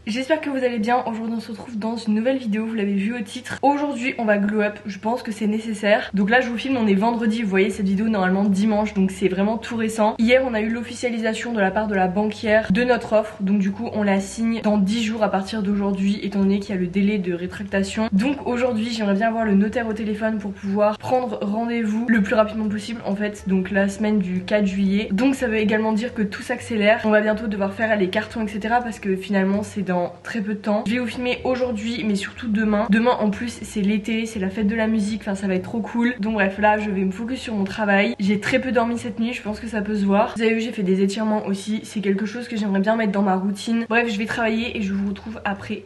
J'espère que vous allez bien. Aujourd'hui on se retrouve dans une nouvelle vidéo, vous l'avez vu au titre. Aujourd'hui on va glow up, je pense que c'est nécessaire. Donc là je vous filme, on est vendredi, vous voyez cette vidéo normalement dimanche, donc c'est vraiment tout récent. Hier on a eu l'officialisation de la part de la banquière de notre offre, donc du coup on la signe dans 10 jours à partir d'aujourd'hui, étant donné qu'il y a le délai de rétractation. Donc aujourd'hui j'aimerais bien avoir le notaire au téléphone pour pouvoir prendre rendez-vous le plus rapidement possible en fait, donc la semaine du 4 juillet. Donc ça veut également dire que tout s'accélère, on va bientôt devoir faire les cartons etc, parce que finalement c'est dans très peu de temps. Je vais vous filmer aujourd'hui mais surtout demain. Demain en plus c'est l'été, c'est la fête de la musique, enfin ça va être trop cool. Donc bref, là je vais me focus sur mon travail. J'ai très peu dormi cette nuit, je pense que ça peut se voir. Vous avez vu, j'ai fait des étirements aussi, c'est quelque chose que j'aimerais bien mettre dans ma routine. Bref, je vais travailler et je vous retrouve après.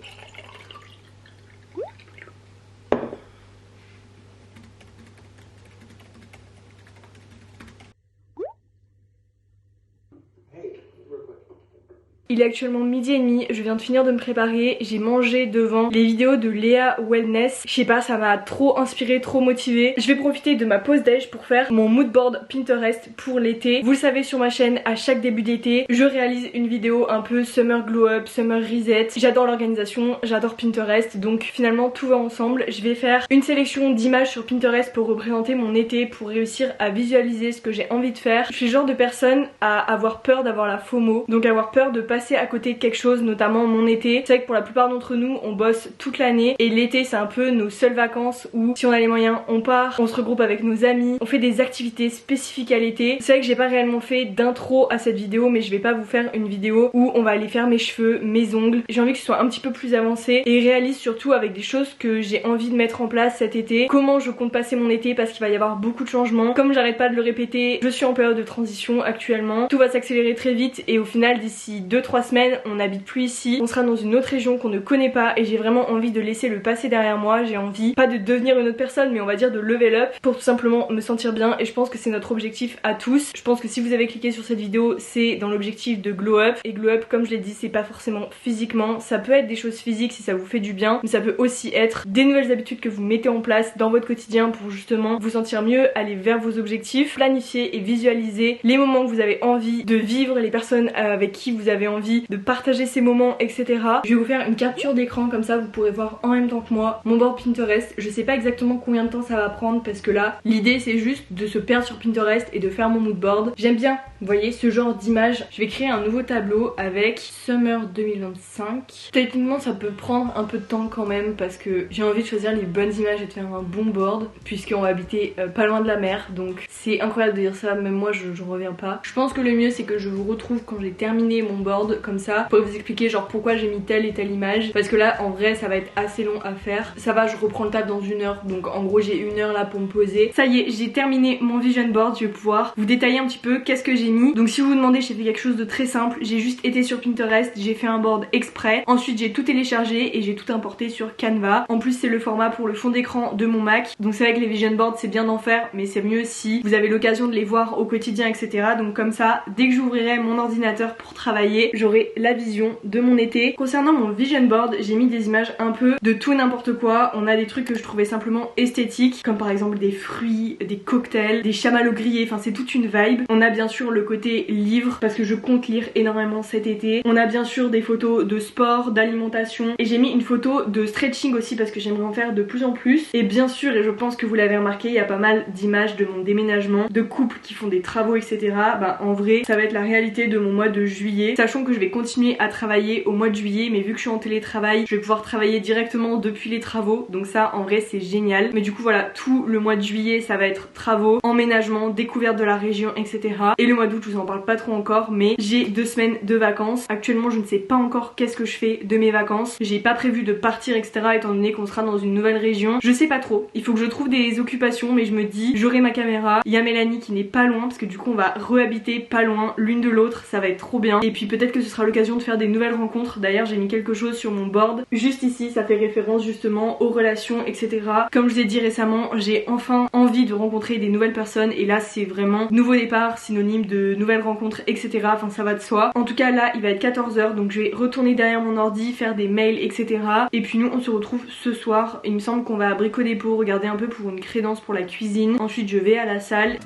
Il est actuellement midi et demi, je viens de finir de me préparer, j'ai mangé devant les vidéos de Léa Wellness. Je sais pas, ça m'a trop inspiré, trop motivé. Je vais profiter de ma pause déj pour faire mon mood board Pinterest pour l'été. Vous le savez, sur ma chaîne, à chaque début d'été, je réalise une vidéo un peu summer glow up, summer reset. J'adore l'organisation, j'adore Pinterest, donc finalement tout va ensemble. Je vais faire une sélection d'images sur Pinterest pour représenter mon été, pour réussir à visualiser ce que j'ai envie de faire. Je suis le genre de personne à avoir peur d'avoir la FOMO, donc avoir peur de passer à côté de quelque chose, notamment mon été. C'est vrai que pour la plupart d'entre nous on bosse toute l'année et l'été c'est un peu nos seules vacances où si on a les moyens on part, on se regroupe avec nos amis, on fait des activités spécifiques à l'été. C'est vrai que j'ai pas réellement fait d'intro à cette vidéo, mais je vais pas vous faire une vidéo où on va aller faire mes cheveux, mes ongles. J'ai envie que ce soit un petit peu plus avancé et réaliste, surtout avec des choses que j'ai envie de mettre en place cet été. Comment je compte passer mon été, parce qu'il va y avoir beaucoup de changements. Comme j'arrête pas de le répéter, je suis en période de transition actuellement, tout va s'accélérer très vite et au final d'ici 2-3 semaines on n'habite plus ici, on sera dans une autre région qu'on ne connaît pas et j'ai vraiment envie de laisser le passé derrière moi. J'ai envie pas de devenir une autre personne, mais on va dire de level up pour tout simplement me sentir bien, et je pense que c'est notre objectif à tous. Je pense que si vous avez cliqué sur cette vidéo, c'est dans l'objectif de glow up, et glow up comme je l'ai dit c'est pas forcément physiquement, ça peut être des choses physiques si ça vous fait du bien, mais ça peut aussi être des nouvelles habitudes que vous mettez en place dans votre quotidien pour justement vous sentir mieux, aller vers vos objectifs. Planifier et visualiser les moments que vous avez envie de vivre, les personnes avec qui vous avez envie de partager ces moments, etc. Je vais vous faire une capture d'écran, comme ça vous pourrez voir en même temps que moi mon board Pinterest. Je sais pas exactement combien de temps ça va prendre, parce que là l'idée c'est juste de se perdre sur Pinterest et de faire mon mood board. J'aime bien, vous voyez, ce genre d'image. Je vais créer un nouveau tableau avec Summer 2025. Techniquement ça peut prendre un peu de temps quand même, parce que j'ai envie de choisir les bonnes images et de faire un bon board, puisqu'on va habiter pas loin de la mer, donc c'est incroyable de dire ça, même moi je reviens pas. Je pense que le mieux c'est que je vous retrouve quand j'ai terminé mon board, comme ça pour vous expliquer genre pourquoi j'ai mis telle et telle image, parce que là en vrai ça va être assez long à faire. Ça va, je reprends le table dans 1 heure, donc en gros j'ai 1 heure là pour me poser. Ça y est, j'ai terminé mon vision board. Je vais pouvoir vous détailler un petit peu qu'est-ce que j'ai mis. Donc si vous vous demandez, j'ai fait quelque chose de très simple. J'ai juste été sur Pinterest, j'ai fait un board exprès, ensuite j'ai tout téléchargé et j'ai tout importé sur Canva. En plus c'est le format pour le fond d'écran de mon Mac, donc c'est vrai que les vision boards c'est bien d'en faire, mais c'est mieux si vous avez l'occasion de les voir au quotidien, etc. Donc comme ça, dès que j'ouvrirai mon ordinateur pour travailler, j'aurai la vision de mon été. Concernant mon vision board, j'ai mis des images un peu de tout et n'importe quoi. On a des trucs que je trouvais simplement esthétiques, comme par exemple des fruits, des cocktails, des chamallows grillés, enfin c'est toute une vibe. On a bien sûr le côté livre, parce que je compte lire énormément cet été. On a bien sûr des photos de sport, d'alimentation, et j'ai mis une photo de stretching aussi parce que j'aimerais en faire de plus en plus. Et bien sûr, et je pense que vous l'avez remarqué, il y a pas mal d'images de mon déménagement, de couples qui font des travaux, etc. Bah en vrai ça va être la réalité de mon mois de juillet, sachant que je vais continuer à travailler au mois de juillet, mais vu que je suis en télétravail, je vais pouvoir travailler directement depuis les travaux, donc ça en vrai c'est génial. Mais du coup voilà, tout le mois de juillet ça va être travaux, emménagement, découverte de la région, etc. Et le mois d'août je vous en parle pas trop encore, mais j'ai 2 semaines de vacances. Actuellement je ne sais pas encore qu'est-ce que je fais de mes vacances, j'ai pas prévu de partir, etc. étant donné qu'on sera dans une nouvelle région. Je sais pas trop, il faut que je trouve des occupations, mais je me dis j'aurai ma caméra, il y a Mélanie qui n'est pas loin, parce que du coup on va rehabiter pas loin l'une de l'autre, ça va être trop bien. Et puis peut-être que ce sera l'occasion de faire des nouvelles rencontres. D'ailleurs j'ai mis quelque chose sur mon board juste ici, ça fait référence justement aux relations, etc. Comme je vous ai dit récemment, j'ai enfin envie de rencontrer des nouvelles personnes, et là c'est vraiment nouveau départ, synonyme de nouvelles rencontres, etc. Enfin ça va de soi. En tout cas là il va être 14 h, donc je vais retourner derrière mon ordi, faire des mails, etc. Et puis nous on se retrouve ce soir. Il me semble qu'on va à Brico Dépôt regarder un peu pour une crédence pour la cuisine. Ensuite je vais à la salle.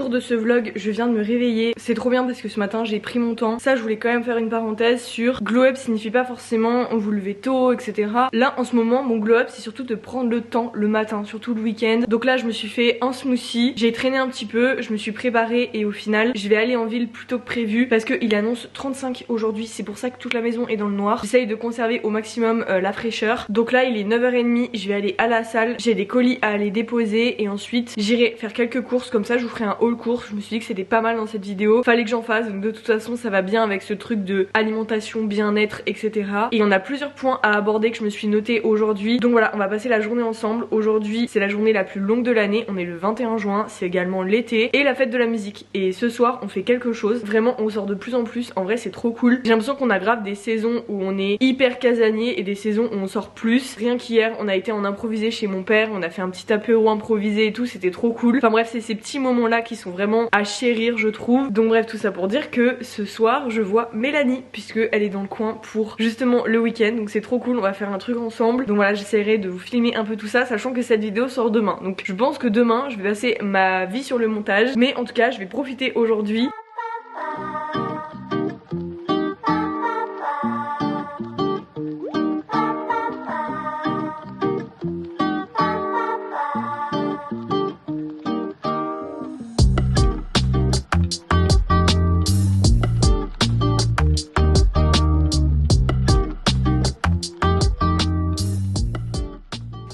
jour de ce vlog, je viens de me réveiller. C'est trop bien parce que ce matin j'ai pris mon temps. Ça je voulais quand même faire une parenthèse sur glow up signifie pas forcément vous lever tôt etc. Là en ce moment mon glow up c'est surtout de prendre le temps le matin, surtout le week-end. Donc là je me suis fait un smoothie, j'ai traîné un petit peu, je me suis préparée et au final je vais aller en ville plus tôt que prévu parce qu'il annonce 35 aujourd'hui. C'est pour ça que toute la maison est dans le noir. J'essaye de conserver au maximum la fraîcheur. Donc là il est 9h30, je vais aller à la salle, j'ai des colis à aller déposer et ensuite j'irai faire quelques courses. Comme ça je vous ferai un haul course. Je me suis dit que c'était pas mal dans cette vidéo, fallait que j'en fasse, donc de toute façon ça va bien avec ce truc de alimentation, bien-être etc. Et on a plusieurs points à aborder que je me suis noté aujourd'hui. Donc voilà, on va passer la journée ensemble. Aujourd'hui c'est la journée la plus longue de l'année, on est le 21 juin, c'est également l'été et la fête de la musique. Et ce soir on fait quelque chose, vraiment on sort de plus en plus, en vrai c'est trop cool. J'ai l'impression qu'on a grave des saisons où on est hyper casanier et des saisons où on sort plus. Rien qu'hier on a été en improvisé chez mon père, on a fait un petit apéro improvisé et tout, c'était trop cool. Enfin bref, c'est ces petits moments là qui sont vraiment à chérir je trouve. Donc bref, tout ça pour dire que ce soir je vois Mélanie puisque elle est dans le coin pour justement le week-end, donc c'est trop cool, on va faire un truc ensemble. Donc voilà, j'essaierai de vous filmer un peu tout ça sachant que cette vidéo sort demain. Donc je pense que demain je vais passer ma vie sur le montage, mais en tout cas je vais profiter aujourd'hui.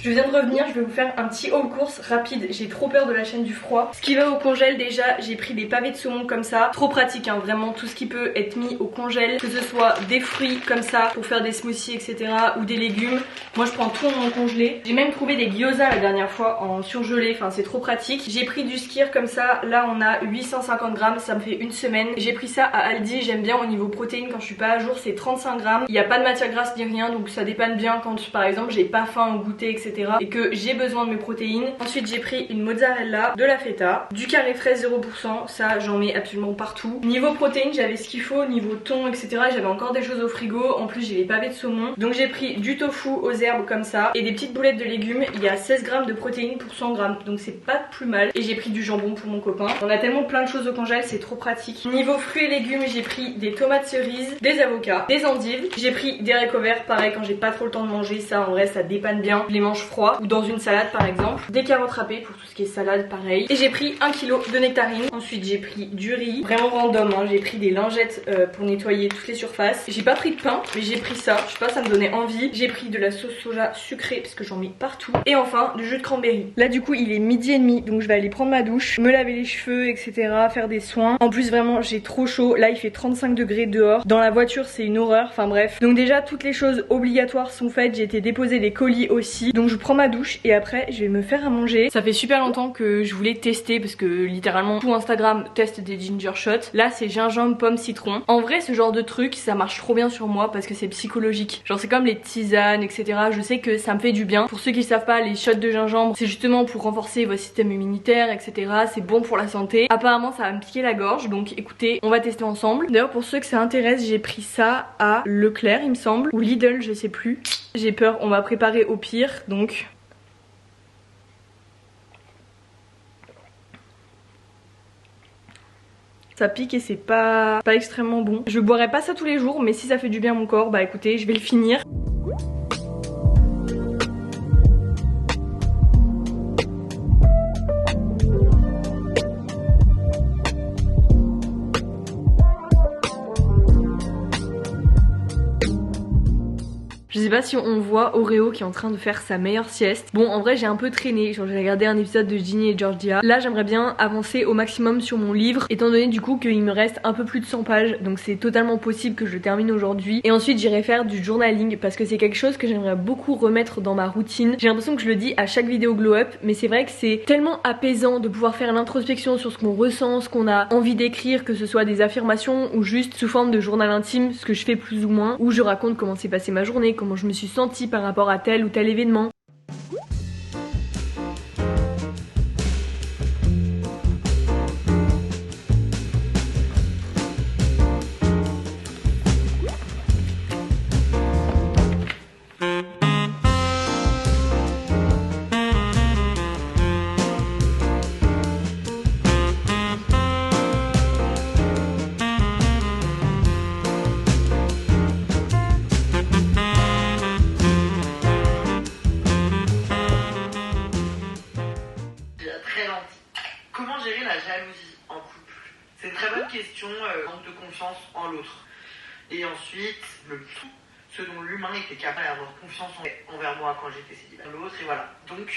Je viens de revenir, je vais vous faire un petit haul course rapide, j'ai trop peur de la chaîne du froid. Ce qui va au congèle déjà, j'ai pris des pavés de saumon comme ça, trop pratique hein, vraiment tout ce qui peut être mis au congèle, que ce soit des fruits comme ça pour faire des smoothies etc. ou des légumes. Moi je prends tout en congelé. J'ai même trouvé des gyoza la dernière fois en surgelé, enfin c'est trop pratique. J'ai pris du skyr comme ça, là on a 850 grammes, ça me fait une semaine. J'ai pris ça à Aldi, j'aime bien au niveau protéines quand je suis pas à jour, c'est 35 grammes. Il n'y a pas de matière grasse ni rien donc ça dépanne bien quand par exemple j'ai pas faim au goûter etc. et que j'ai besoin de mes protéines. Ensuite j'ai pris une mozzarella, de la feta, du carré fraise 0%, ça j'en mets absolument partout. Niveau protéines j'avais ce qu'il faut, niveau thon etc. J'avais encore des choses au frigo, en plus j'ai les pavés de saumon. Donc j'ai pris du tofu aux herbes comme ça et des petites boulettes de légumes. Il y a 16 grammes de protéines pour 100 grammes donc c'est pas plus mal. Et j'ai pris du jambon pour mon copain. On a tellement plein de choses au congèle, c'est trop pratique. Niveau fruits et légumes j'ai pris des tomates cerises, des avocats, des endives. J'ai pris des haricots verts, pareil quand j'ai pas trop le temps de manger, ça en vrai ça dépanne bien. Je les mange froids ou dans une salade par exemple. Des carottes râpées pour tout ce qui est salade pareil. Et j'ai pris 1 kg de nectarines. Ensuite j'ai pris du riz, vraiment random hein. J'ai pris des lingettes pour nettoyer toutes les surfaces. J'ai pas pris de pain mais j'ai pris ça, je sais pas ça me donnait envie. J'ai pris de la sauce soja sucrée parce que j'en mets partout. Et enfin du jus de cranberry. Là du coup il est 12h30 donc je vais aller prendre ma douche, me laver les cheveux etc, faire des soins. En plus vraiment j'ai trop chaud, là il fait 35 degrés dehors. Dans la voiture c'est une horreur, enfin bref. Donc déjà toutes les choses obligatoires sont faites, j'ai été déposer les colis aussi. Donc je prends ma douche et après je vais me faire à manger. Ça fait super longtemps que je voulais tester parce que littéralement tout Instagram teste des ginger shots. Là c'est gingembre, pomme, citron. En vrai ce genre de truc ça marche trop bien sur moi parce que c'est psychologique. Genre c'est comme les tisanes etc. Je sais que ça me fait du bien. Pour ceux qui savent pas, les shots de gingembre c'est justement pour renforcer votre système immunitaire etc. C'est bon pour la santé. Apparemment ça va me piquer la gorge donc écoutez on va tester ensemble. D'ailleurs pour ceux que ça intéresse j'ai pris ça à Leclerc il me semble ou Lidl je sais plus. J'ai peur, on va préparer au pire donc... Ça pique et c'est pas extrêmement bon. Je boirais pas ça tous les jours mais si ça fait du bien à mon corps bah écoutez je vais le finir. Je sais pas si on voit Oreo qui est en train de faire sa meilleure sieste. Bon en vrai j'ai un peu traîné, genre j'ai regardé un épisode de Ginny et Georgia. Là j'aimerais bien avancer au maximum sur mon livre étant donné du coup qu'il me reste un peu plus de 100 pages. Donc c'est totalement possible que je le termine aujourd'hui. Et ensuite j'irai faire du journaling parce que c'est quelque chose que j'aimerais beaucoup remettre dans ma routine. J'ai l'impression que je le dis à chaque vidéo glow up mais c'est vrai que c'est tellement apaisant de pouvoir faire l'introspection sur ce qu'on ressent, ce qu'on a envie d'écrire, que ce soit des affirmations ou juste sous forme de journal intime, ce que je fais plus ou moins, où je raconte comment s'est passée ma journée, comment je me suis sentie par rapport à tel ou tel événement. manque de confiance en l'autre. Et ensuite, ce dont l'humain était capable d'avoir confiance envers moi quand j'étais célibataire. L'autre, et voilà. Donc,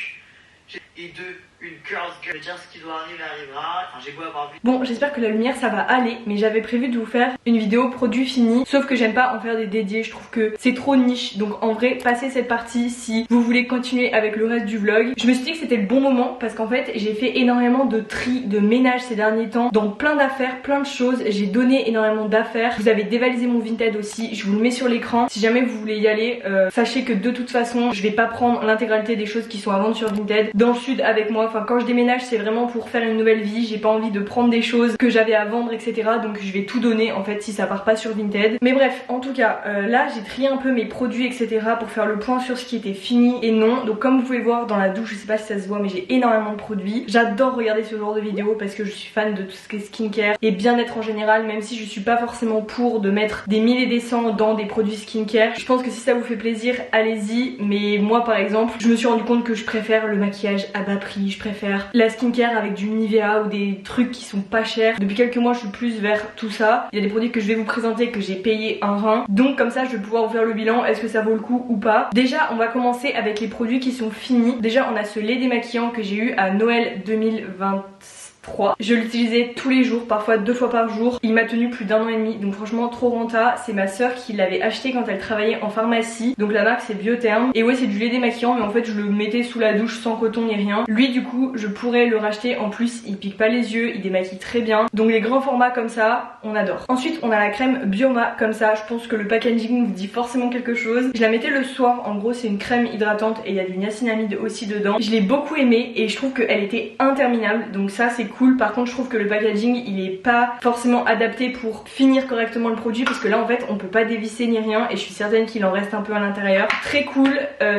et deux, une girl's girl. Dire ce qui doit arriver arrivera. Enfin, j'ai beau avoir vu. Bon, j'espère que la lumière ça va aller, mais j'avais prévu de vous faire une vidéo produit fini. Sauf que j'aime pas en faire des dédiés, je trouve que c'est trop niche. Donc en vrai, passez cette partie si vous voulez continuer avec le reste du vlog. Je me suis dit que c'était le bon moment parce qu'en fait, j'ai fait énormément de tri, de ménage ces derniers temps dans plein d'affaires, plein de choses. J'ai donné énormément d'affaires. Vous avez dévalisé mon Vinted aussi, je vous le mets sur l'écran. Si jamais vous voulez y aller, sachez que de toute façon, je vais pas prendre l'intégralité des choses qui sont à vendre sur Vinted dans le sud avec moi. Enfin, quand je déménage, c'est vraiment pour faire une nouvelle vie. J'ai pas envie de prendre des choses que j'avais à vendre, etc. Donc je vais tout donner en fait si ça part pas sur Vinted. Mais bref, en tout cas, là j'ai trié un peu mes produits, etc. pour faire le point sur ce qui était fini et non. Donc comme vous pouvez voir dans la douche, je sais pas si ça se voit, mais j'ai énormément de produits. J'adore regarder ce genre de vidéos parce que je suis fan de tout ce qui est skincare et bien-être en général, même si je suis pas forcément pour de mettre des 1000 et des cents dans des produits skincare. Je pense que si ça vous fait plaisir, allez-y. Mais moi par exemple, je me suis rendu compte que je préfère le maquillage à bas prix, je préfère la skincare avec du Nivea ou des trucs qui sont pas chers. Depuis quelques mois je suis plus vers tout ça. Il y a des produits que je vais vous présenter que j'ai payé un rein. Donc comme ça je vais pouvoir vous faire le bilan, est-ce que ça vaut le coup ou pas. Déjà on va commencer avec les produits qui sont finis. Déjà on a ce lait démaquillant que j'ai eu à Noël 2023. Je l'utilisais tous les jours, parfois 2 fois par jour. Il m'a tenu plus d'1 an et demi, donc franchement trop renta. C'est ma soeur qui l'avait acheté quand elle travaillait en pharmacie. Donc la marque c'est Biotherm. Et ouais, c'est du lait démaquillant, mais en fait je le mettais sous la douche sans coton ni rien. Lui du coup je pourrais le racheter. En plus il pique pas les yeux, il démaquille très bien. Donc les grands formats comme ça, on adore. Ensuite on a la crème Bioma comme ça. Je pense que le packaging vous dit forcément quelque chose. Je la mettais le soir, en gros c'est une crème hydratante et il y a du niacinamide aussi dedans. Je l'ai beaucoup aimée et je trouve qu'elle était interminable. Donc ça c'est cool. Par contre je trouve que le packaging il est pas forcément adapté pour finir correctement le produit, parce que là en fait on peut pas dévisser ni rien et je suis certaine qu'il en reste un peu à l'intérieur. Très cool,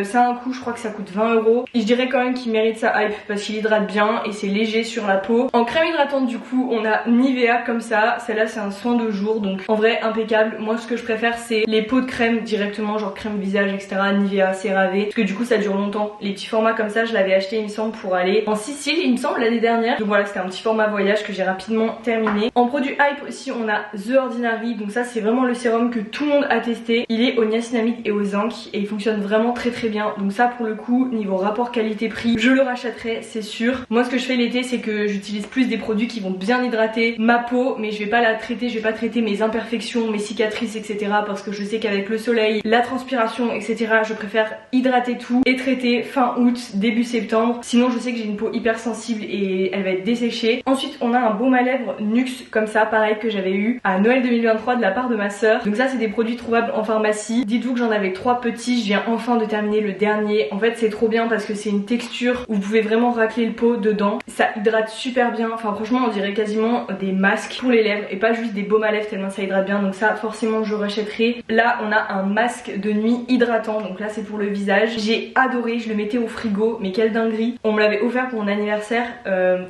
ça a un coût, je crois que ça coûte 20 €. Et je dirais quand même qu'il mérite sa hype parce qu'il hydrate bien et c'est léger sur la peau. En crème hydratante du coup on a Nivea comme ça. Celle-là c'est un soin de jour, donc en vrai impeccable. Moi ce que je préfère c'est les pots de crème directement, genre crème visage etc. Nivea, CeraVe, parce que du coup ça dure longtemps. Les petits formats comme ça je l'avais acheté il me semble pour aller en Sicile il me semble l'année dernière. Donc voilà, c'était un petit format voyage que j'ai rapidement terminé. En produit hype aussi on a The Ordinary. Donc ça c'est vraiment le sérum que tout le monde a testé. Il est au niacinamide et au zinc et il fonctionne vraiment très très bien. Donc ça pour le coup niveau rapport qualité-prix je le rachèterai c'est sûr. Moi ce que je fais l'été c'est que j'utilise plus des produits qui vont bien hydrater ma peau, mais je vais pas la traiter, je vais pas traiter mes imperfections, mes cicatrices etc. parce que je sais qu'avec le soleil, la transpiration etc. je préfère hydrater tout et traiter fin août, début septembre. Sinon je sais que j'ai une peau hyper sensible et elle va être desséchée. Ensuite on a un baume à lèvres Nuxe comme ça, pareil que j'avais eu à Noël 2023 de la part de ma soeur. Donc ça c'est des produits trouvables en pharmacie. Dites-vous que j'en avais 3 petits, je viens enfin de terminer le dernier. En fait c'est trop bien parce que c'est une texture où vous pouvez vraiment racler le pot dedans. Ça hydrate super bien, enfin franchement on dirait quasiment des masques pour les lèvres et pas juste des baumes à lèvres tellement ça hydrate bien. Donc ça forcément je rachèterai. Là on a un masque de nuit hydratant, donc là c'est pour le visage. J'ai adoré, je le mettais au frigo, mais quelle dinguerie. On me l'avait offert pour mon anniversaire,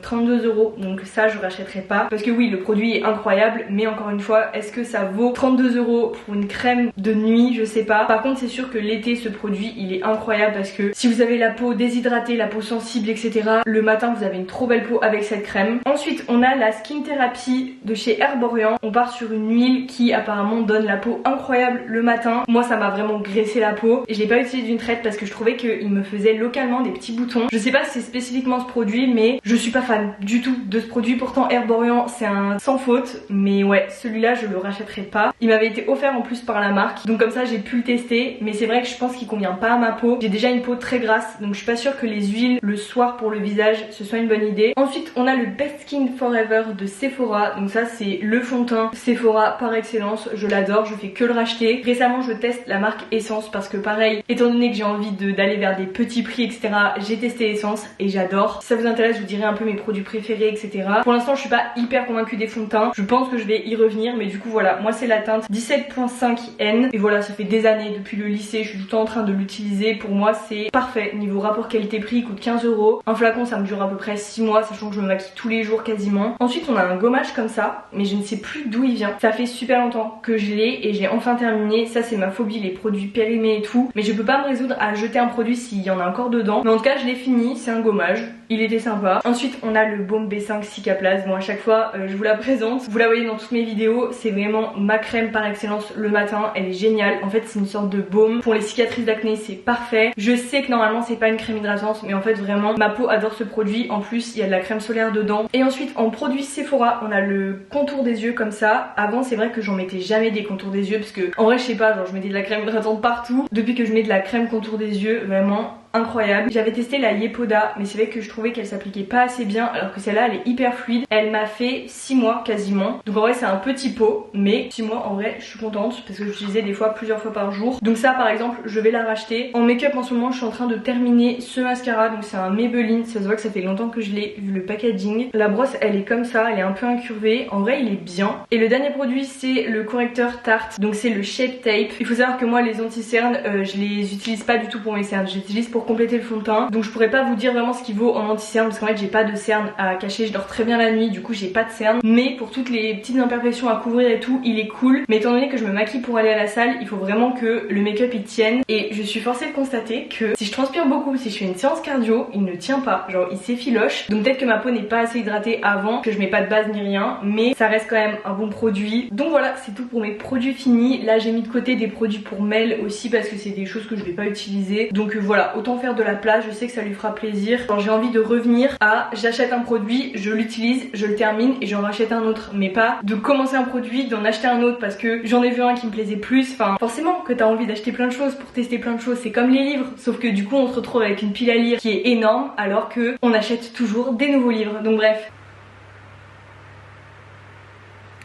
32 €. Donc ça je rachèterai pas parce que oui le produit est incroyable, mais encore une fois est-ce que ça vaut 32 € pour une crème de nuit? Je sais pas. Par contre c'est sûr que l'été ce produit il est incroyable parce que si vous avez la peau déshydratée, la peau sensible etc, le matin vous avez une trop belle peau avec cette crème. Ensuite on a la Skin Therapy de chez Herborian. On part sur une huile qui apparemment donne la peau incroyable le matin. Moi ça m'a vraiment graissé la peau et je l'ai pas utilisé d'une traite parce que je trouvais qu'il me faisait localement des petits boutons. Je sais pas si c'est spécifiquement ce produit, mais je suis pas fan du tout de ce produit. Pourtant Herborian c'est un sans faute, mais ouais celui-là je le rachèterai pas. Il m'avait été offert en plus par la marque, donc comme ça j'ai pu le tester, mais c'est vrai que je pense qu'il convient pas à ma peau. J'ai déjà une peau très grasse, donc je suis pas sûre que les huiles le soir pour le visage ce soit une bonne idée. Ensuite on a le Best Skin Forever de Sephora. Donc ça c'est le fond de teint Sephora par excellence, je l'adore, je fais que le racheter. Récemment je teste la marque Essence parce que pareil, étant donné que j'ai envie d'aller vers des petits prix etc, j'ai testé Essence et j'adore. Si ça vous intéresse je vous dirai un peu mes produits préférés etc. Pour l'instant je suis pas hyper convaincue des fonds de teint, je pense que je vais y revenir, mais du coup voilà, moi c'est la teinte 17.5N et voilà, ça fait des années depuis le lycée, je suis tout le temps en train de l'utiliser. Pour moi c'est parfait, niveau rapport qualité-prix il coûte 15 €. Un flacon ça me dure à peu près 6 mois, sachant que je me maquille tous les jours quasiment. Ensuite on a un gommage comme ça, mais je ne sais plus d'où il vient. Ça fait super longtemps que je l'ai et j'ai enfin terminé. Ça c'est ma phobie, les produits périmés et tout, mais je peux pas me résoudre à jeter un produit s'il y en a encore dedans. Mais en tout cas je l'ai fini, c'est un gommage, il était sympa. Ensuite on a le baume baume B5 Cicaplast. Bon, à chaque fois je vous la présente, vous la voyez dans toutes mes vidéos, c'est vraiment ma crème par excellence le matin, elle est géniale. En fait c'est une sorte de baume pour les cicatrices d'acné, c'est parfait. Je sais que normalement c'est pas une crème hydratante, mais en fait vraiment ma peau adore ce produit. En plus il y a de la crème solaire dedans. Et ensuite en produit Sephora on a le contour des yeux comme ça. Avant c'est vrai que j'en mettais jamais des contours des yeux parce que en vrai je sais pas, genre je mettais de la crème hydratante partout. Depuis que je mets de la crème contour des yeux, vraiment incroyable. J'avais testé la Yepoda, mais c'est vrai que je trouvais qu'elle s'appliquait pas assez bien, alors que celle-là elle est hyper fluide. Elle m'a fait 6 mois quasiment, donc en vrai c'est un petit pot, mais 6 mois en vrai je suis contente parce que j'utilisais des fois plusieurs fois par jour. Donc ça par exemple je vais la racheter. En make-up en ce moment je suis en train de terminer ce mascara, donc c'est un Maybelline, ça se voit que ça fait longtemps que je l'ai vu le packaging. La brosse elle est comme ça, elle est un peu incurvée, en vrai il est bien. Et le dernier produit c'est le correcteur Tarte, donc c'est le Shape Tape. Il faut savoir que moi les anti-cernes je les utilise pas du tout pour mes cernes, j'utilise pour compléter le fond de teint, donc je pourrais pas vous dire vraiment ce qu'il vaut en anti-cerne parce qu'en fait j'ai pas de cernes à cacher, je dors très bien la nuit, du coup j'ai pas de cernes, mais pour toutes les petites imperfections à couvrir et tout il est cool. Mais étant donné que je me maquille pour aller à la salle, il faut vraiment que le make-up il tienne, et je suis forcée de constater que si je transpire beaucoup, si je fais une séance cardio, il ne tient pas, genre il s'effiloche. Donc peut-être que ma peau n'est pas assez hydratée avant, que je mets pas de base ni rien, mais ça reste quand même un bon produit. Donc voilà, c'est tout pour mes produits finis. Là j'ai mis de côté des produits pour Mel aussi parce que c'est des choses que je vais pas utiliser, donc voilà, autant faire de la place, je sais que ça lui fera plaisir. Quand j'ai envie de revenir à j'achète un produit, je l'utilise, je le termine et j'en rachète un autre, mais pas de commencer un produit, d'en acheter un autre parce que j'en ai vu un qui me plaisait plus. Enfin forcément que t'as envie d'acheter plein de choses pour tester plein de choses, c'est comme les livres, sauf que du coup on se retrouve avec une pile à lire qui est énorme alors que on achète toujours des nouveaux livres. Donc bref.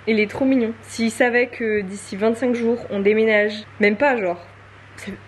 Il est trop mignon. S'il savait que d'ici 25 jours on déménage, même pas genre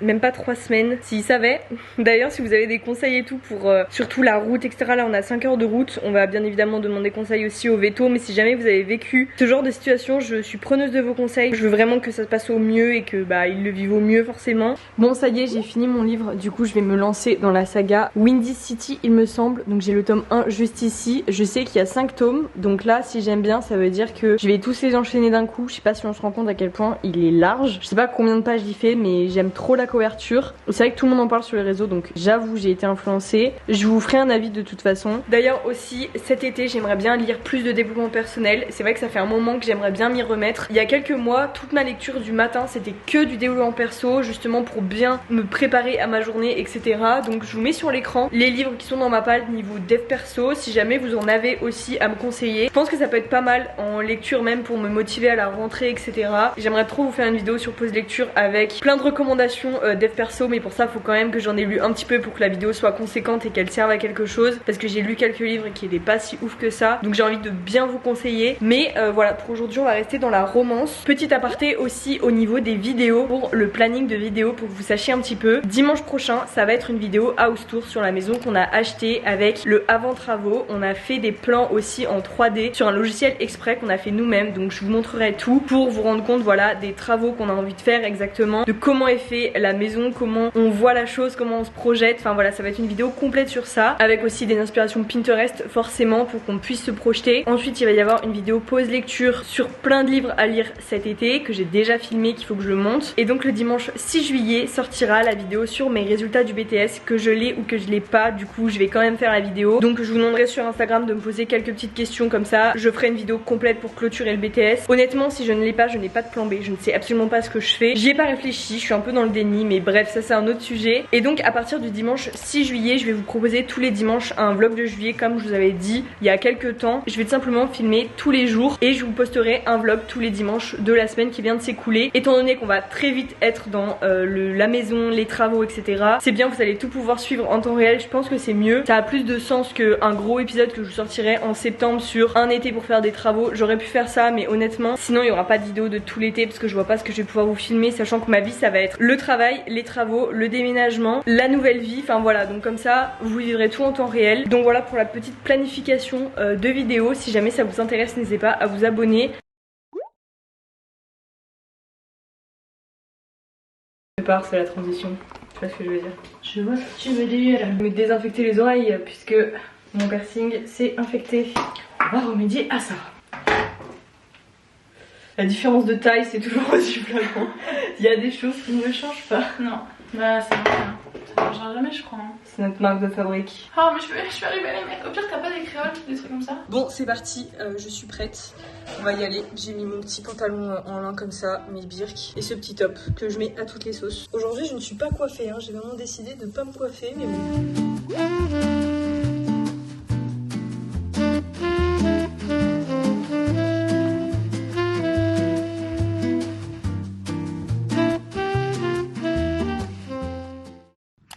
même pas 3 semaines, s'il savait. D'ailleurs si vous avez des conseils et tout pour surtout la route etc, là on a 5 heures de route, on va bien évidemment demander conseil aussi au veto, mais si jamais vous avez vécu ce genre de situation, je suis preneuse de vos conseils. Je veux vraiment que ça se passe au mieux et que bah ils le vivent au mieux forcément. Bon ça y est, j'ai fini mon livre, du coup je vais me lancer dans la saga Windy City il me semble. Donc j'ai le tome 1 juste ici, je sais qu'il y a 5 tomes, donc là si j'aime bien ça veut dire que je vais tous les enchaîner d'un coup. Je sais pas si on se rend compte à quel point il est large, je sais pas combien de pages il fait, mais j'aime trop la couverture. C'est vrai que tout le monde en parle sur les réseaux, donc j'avoue j'ai été influencée. Je vous ferai un avis de toute façon. D'ailleurs aussi cet été j'aimerais bien lire plus de développement personnel. C'est vrai que ça fait un moment que j'aimerais bien m'y remettre. Il y a quelques mois toute ma lecture du matin c'était que du développement perso, justement pour bien me préparer à ma journée etc. Donc je vous mets sur l'écran les livres qui sont dans ma palle niveau dev perso, si jamais vous en avez aussi à me conseiller. Je pense que ça peut être pas mal en lecture même pour me motiver à la rentrée etc. J'aimerais trop vous faire une vidéo sur pause lecture avec plein de recommandations dev perso, mais pour ça faut quand même que j'en ai lu un petit peu pour que la vidéo soit conséquente et qu'elle serve à quelque chose, parce que j'ai lu quelques livres qui étaient pas si ouf que ça, donc j'ai envie de bien vous conseiller. Mais voilà, pour aujourd'hui on va rester dans la romance. Petit aparté aussi au niveau des vidéos, pour le planning de vidéos, pour que vous sachiez un petit peu, dimanche prochain ça va être une vidéo house tour sur la maison qu'on a acheté avec le avant travaux. On a fait des plans aussi en 3D sur un logiciel exprès qu'on a fait nous-mêmes, donc je vous montrerai tout pour vous rendre compte voilà des travaux qu'on a envie de faire exactement, de comment est fait la maison, comment on voit la chose, comment on se projette. Enfin voilà, ça va être une vidéo complète sur ça, avec aussi des inspirations Pinterest forcément pour qu'on puisse se projeter. Ensuite il va y avoir une vidéo pause lecture sur plein de livres à lire cet été que j'ai déjà filmé, qu'il faut que je monte. Et donc le dimanche 6 juillet sortira la vidéo sur mes résultats du BTS, que je l'ai ou que je l'ai pas. Du coup je vais quand même faire la vidéo, donc je vous demanderai sur Instagram de me poser quelques petites questions, comme ça je ferai une vidéo complète pour clôturer le BTS. Honnêtement si je ne l'ai pas, je n'ai pas de plan B, je ne sais absolument pas ce que je fais, j'y ai pas réfléchi, je suis un peu dans le déni, mais bref ça c'est un autre sujet. Et donc à partir du dimanche 6 juillet je vais vous proposer tous les dimanches un vlog de juillet comme je vous avais dit il y a quelques temps. Je vais tout simplement filmer tous les jours et je vous posterai un vlog tous les dimanches de la semaine qui vient de s'écouler. Étant donné qu'on va très vite être dans la maison, les travaux etc, c'est bien, vous allez tout pouvoir suivre en temps réel. Je pense que c'est mieux, ça a plus de sens qu'un gros épisode que je vous sortirai en septembre sur un été pour faire des travaux. J'aurais pu faire ça mais honnêtement sinon il n'y aura pas de vidéo de tout l'été parce que je vois pas ce que je vais pouvoir vous filmer, sachant que ma vie ça va être le travail, les travaux, le déménagement, la nouvelle vie, enfin voilà, donc comme ça vous vivrez tout en temps réel. Donc voilà pour la petite planification de vidéos. Si jamais ça vous intéresse n'hésitez pas à vous abonner. Je pars, c'est la transition, tu vois ce que je veux dire. Je vois ce que tu veux dire. Je vais me désinfecter les oreilles puisque mon piercing s'est infecté. On va remédier à ça. La différence de taille c'est toujours aussi flagrant. Il y a des choses qui ne changent pas. Non, bah ça marche rien. Ça marchera jamais je crois. Hein. C'est notre marque de fabrique. Oh mais je vais arriver les mecs. Au pire t'as pas des créoles, des trucs comme ça? Bon c'est parti, je suis prête. On va y aller. J'ai mis mon petit pantalon en lin comme ça, mes birks et ce petit top que je mets à toutes les sauces. Aujourd'hui je ne suis pas coiffée, hein. J'ai vraiment décidé de pas me coiffer mais bon.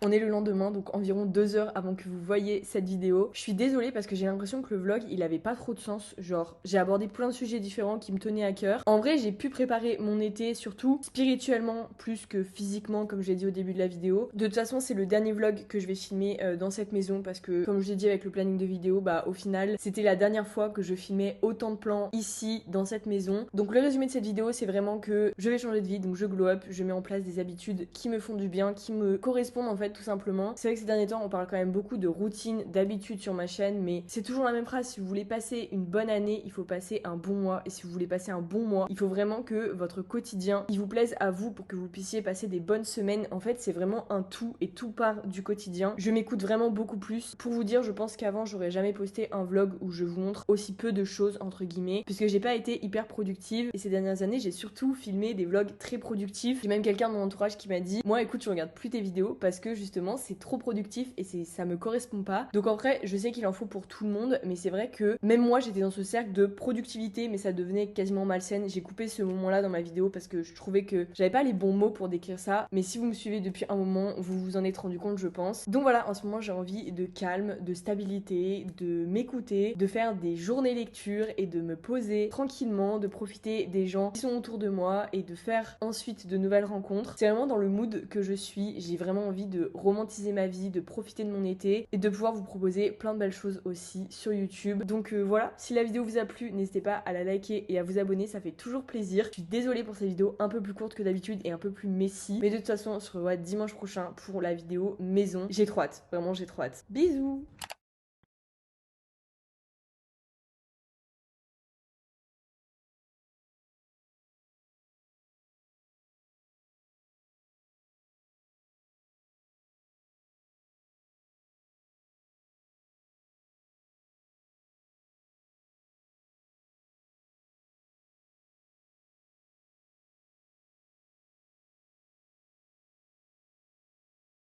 On est le lendemain, donc environ 2 heures avant que vous voyez cette vidéo. Je suis désolée parce que j'ai l'impression que le vlog il avait pas trop de sens. Genre j'ai abordé plein de sujets différents qui me tenaient à cœur. En vrai j'ai pu préparer mon été surtout spirituellement plus que physiquement comme j'ai dit au début de la vidéo. De toute façon c'est le dernier vlog que je vais filmer dans cette maison parce que comme je l'ai dit avec le planning de vidéo, bah au final c'était la dernière fois que je filmais autant de plans ici dans cette maison. Donc le résumé de cette vidéo c'est vraiment que je vais changer de vie, donc je glow up, je mets en place des habitudes qui me font du bien, qui me correspondent en fait tout simplement. C'est vrai que ces derniers temps on parle quand même beaucoup de routine, d'habitude sur ma chaîne, mais c'est toujours la même phrase, si vous voulez passer une bonne année il faut passer un bon mois, et si vous voulez passer un bon mois il faut vraiment que votre quotidien il vous plaise à vous pour que vous puissiez passer des bonnes semaines. En fait c'est vraiment un tout et tout part du quotidien. Je m'écoute vraiment beaucoup plus. Pour vous dire je pense qu'avant j'aurais jamais posté un vlog où je vous montre aussi peu de choses entre guillemets puisque j'ai pas été hyper productive et ces dernières années j'ai surtout filmé des vlogs très productifs. J'ai même quelqu'un de mon entourage qui m'a dit moi écoute je regarde plus tes vidéos parce que justement c'est trop productif et ça me correspond pas. Donc en vrai je sais qu'il en faut pour tout le monde mais c'est vrai que même moi j'étais dans ce cercle de productivité mais ça devenait quasiment malsaine. J'ai coupé ce moment là dans ma vidéo parce que je trouvais que j'avais pas les bons mots pour décrire ça, mais si vous me suivez depuis un moment vous vous en êtes rendu compte je pense. Donc voilà, en ce moment j'ai envie de calme, de stabilité, de m'écouter, de faire des journées lecture et de me poser tranquillement, de profiter des gens qui sont autour de moi et de faire ensuite de nouvelles rencontres. C'est vraiment dans le mood que je suis, j'ai vraiment envie de romantiser ma vie, de profiter de mon été et de pouvoir vous proposer plein de belles choses aussi sur YouTube. Donc voilà, si la vidéo vous a plu, n'hésitez pas à la liker et à vous abonner, ça fait toujours plaisir. Je suis désolée pour cette vidéo un peu plus courte que d'habitude et un peu plus messy, mais de toute façon on se revoit dimanche prochain pour la vidéo maison. J'ai trop hâte, vraiment j'ai trop hâte. Bisous.